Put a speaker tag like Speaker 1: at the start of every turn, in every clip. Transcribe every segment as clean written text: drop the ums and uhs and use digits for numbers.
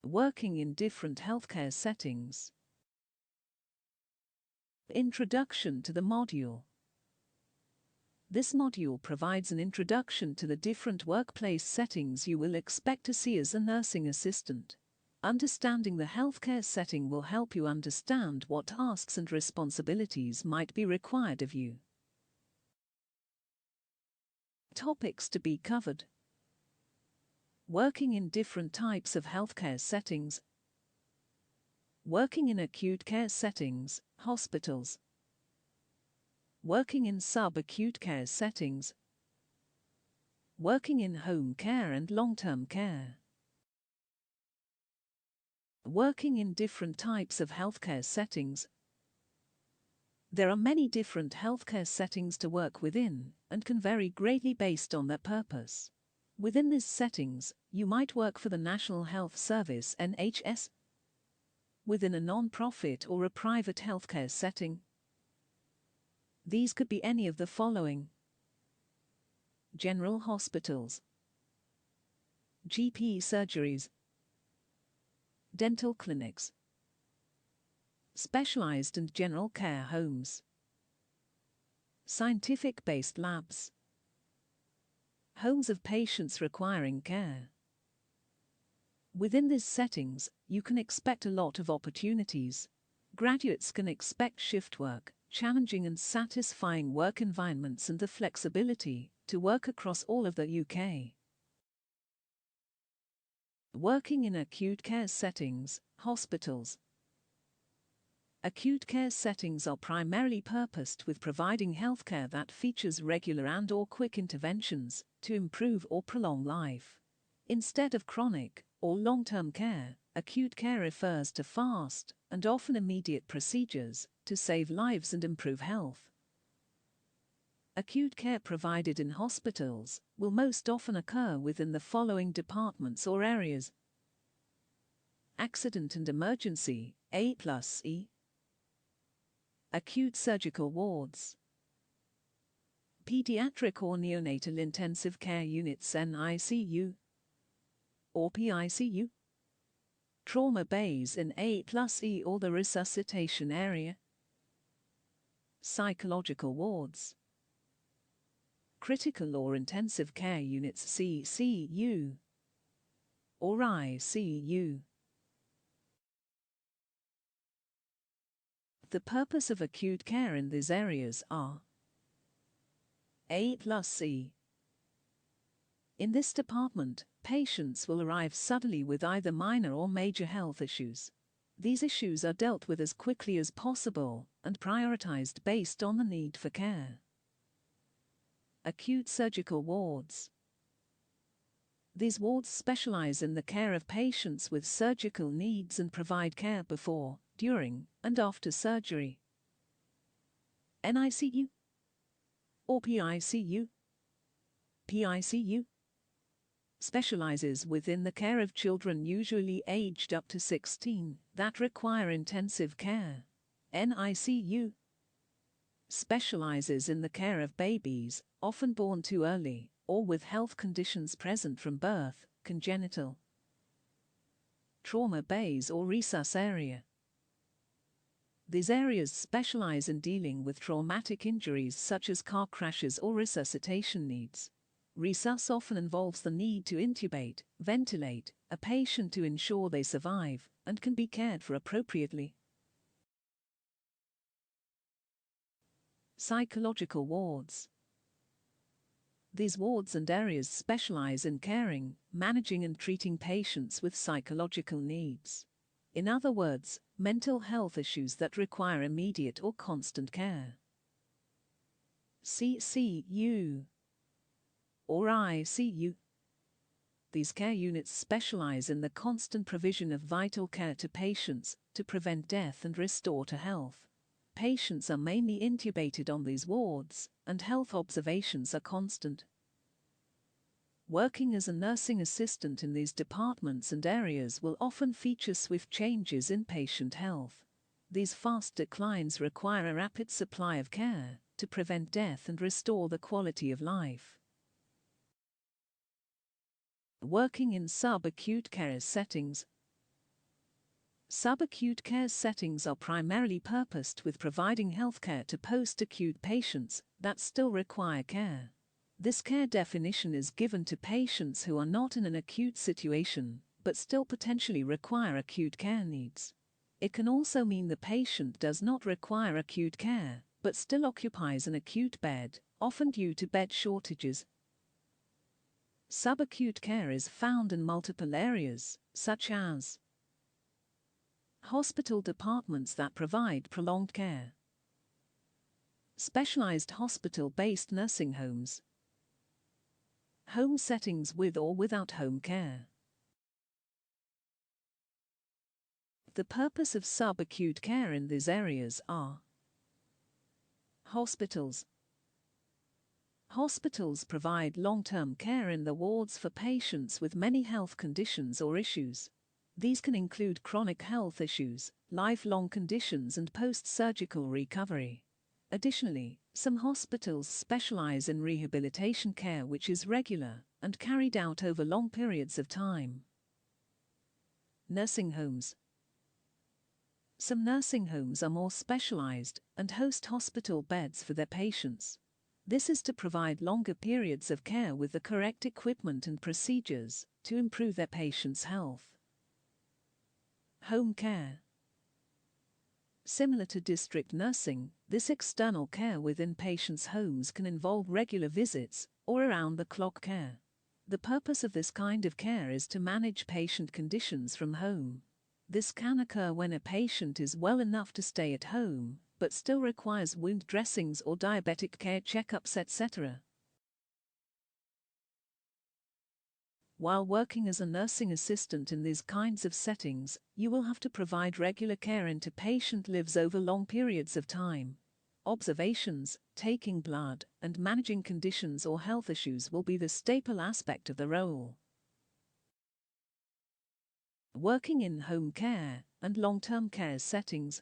Speaker 1: Working in different healthcare settings. Introduction to the module. This module provides an introduction to the different workplace settings you will expect to see as a nursing assistant. Understanding the healthcare setting will help you understand what tasks and responsibilities might be required of you. Topics to be covered. Working in different types of healthcare settings. Working in acute care settings, hospitals. Working in subacute care settings. Working in home care and long-term care. Working in different types of healthcare settings. There are many different healthcare settings to work within, and can vary greatly based on their purpose. Within these settings, you might work for the National Health Service (NHS), within a non-profit or a private healthcare setting. These could be any of the following: general hospitals, GP surgeries, dental clinics, specialized and general care homes, scientific-based labs, homes of patients requiring care. Within these settings, you can expect a lot of opportunities. Graduates can expect shift work, challenging and satisfying work environments, and the flexibility to work across all of the UK. Working in acute care settings, hospitals. Acute care settings are primarily purposed with providing healthcare that features regular and/or quick interventions to improve or prolong life. Instead of chronic or long-term care, acute care refers to fast and often immediate procedures to save lives and improve health. Acute care provided in hospitals will most often occur within the following departments or areas: accident and emergency, A+E. Acute surgical wards. Pediatric or neonatal intensive care units, NICU or PICU. Trauma bays in A+E or the resuscitation area. Psychological wards. Critical or intensive care units, CCU or ICU. The purpose of acute care in these areas are: A+E. In this department, patients will arrive suddenly with either minor or major health issues. These issues are dealt with as quickly as possible and prioritized based on the need for care. Acute surgical wards. These wards specialize in the care of patients with surgical needs and provide care before, during, and after surgery. NICU or PICU. PICU specializes within the care of children usually aged up to 16 that require intensive care. NICU specializes in the care of babies, often born too early, or with health conditions present from birth, congenital. Trauma bays or resus area. These areas specialize in dealing with traumatic injuries such as car crashes or resuscitation needs. Resus often involves the need to intubate, ventilate a patient to ensure they survive and can be cared for appropriately. Psychological wards. These wards and areas specialize in caring, managing and treating patients with psychological needs. In other words, mental health issues that require immediate or constant care. CCU or ICU. These care units specialize in the constant provision of vital care to patients to prevent death and restore to health. Patients are mainly intubated on these wards, and health observations are constant. Working as a nursing assistant in these departments and areas will often feature swift changes in patient health. These fast declines require a rapid supply of care to prevent death and restore the quality of life. Working in subacute care settings. Subacute care settings are primarily purposed with providing healthcare to post-acute patients that still require care. This care definition is given to patients who are not in an acute situation, but still potentially require acute care needs. It can also mean the patient does not require acute care, but still occupies an acute bed, often due to bed shortages. Subacute care is found in multiple areas, such as hospital departments that provide prolonged care, specialized hospital-based nursing homes, home settings with or without home care. The purpose of subacute care in these areas are hospitals. Hospitals provide long-term care in the wards for patients with many health conditions or issues. These can include chronic health issues, lifelong conditions, and post-surgical recovery. Additionally, some hospitals specialize in rehabilitation care, which is regular and carried out over long periods of time. Nursing homes. Some nursing homes are more specialized and host hospital beds for their patients. This is to provide longer periods of care with the correct equipment and procedures to improve their patients' health. Home care. Similar to district nursing, this external care within patients' homes can involve regular visits or around-the-clock care. The purpose of this kind of care is to manage patient conditions from home. This can occur when a patient is well enough to stay at home, but still requires wound dressings or diabetic care checkups, etc. While working as a nursing assistant in these kinds of settings, you will have to provide regular care until patient lives over long periods of time. Observations, taking blood, and managing conditions or health issues will be the staple aspect of the role. Working in home care and long-term care settings.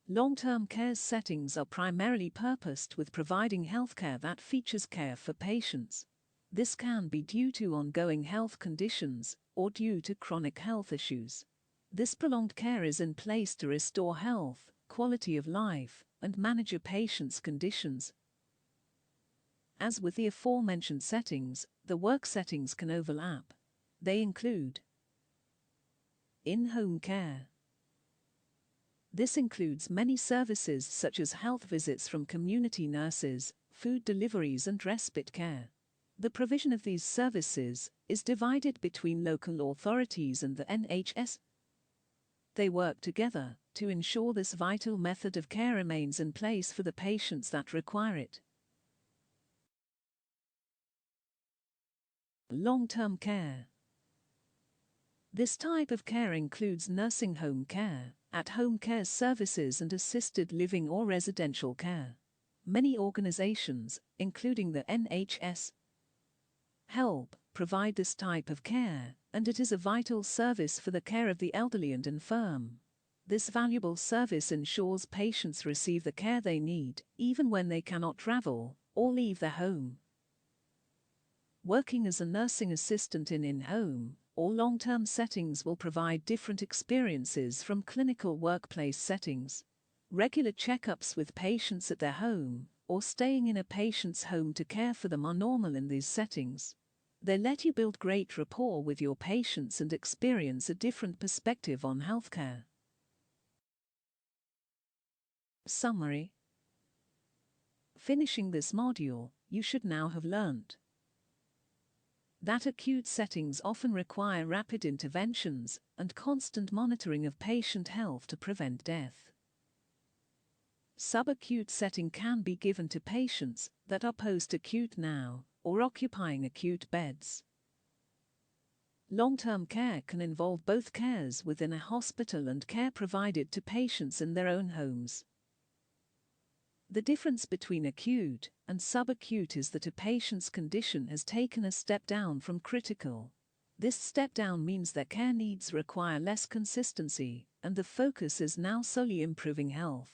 Speaker 1: Long-term care settings are primarily purposed with providing healthcare that features care for patients. This can be due to ongoing health conditions or due to chronic health issues. This prolonged care is in place to restore health, quality of life, and manage a patient's conditions. As with the aforementioned settings, the work settings can overlap. They include in-home care. This includes many services such as health visits from community nurses, food deliveries, and respite care. The provision of these services is divided between local authorities and the NHS. They work together to ensure this vital method of care remains in place for the patients that require it. Long-term care. This type of care includes nursing home care, at-home care services, and assisted living or residential care. Many organizations, including the NHS, help provide this type of care, and it is a vital service for the care of the elderly and infirm. This valuable service ensures patients receive the care they need, even when they cannot travel or leave their home. Working as a nursing assistant in in-home or long-term settings will provide different experiences from clinical workplace settings. Regular checkups with patients at their home or staying in a patient's home to care for them are normal in these settings. They let you build great rapport with your patients and experience a different perspective on healthcare. Summary. Finishing this module, you should now have learnt that acute settings often require rapid interventions and constant monitoring of patient health to prevent death. Subacute setting can be given to patients that are post-acute now or occupying acute beds. Long-term care can involve both cares within a hospital and care provided to patients in their own homes. The difference between acute and subacute is that a patient's condition has taken a step down from critical. This step down means their care needs require less consistency, and the focus is now solely improving health.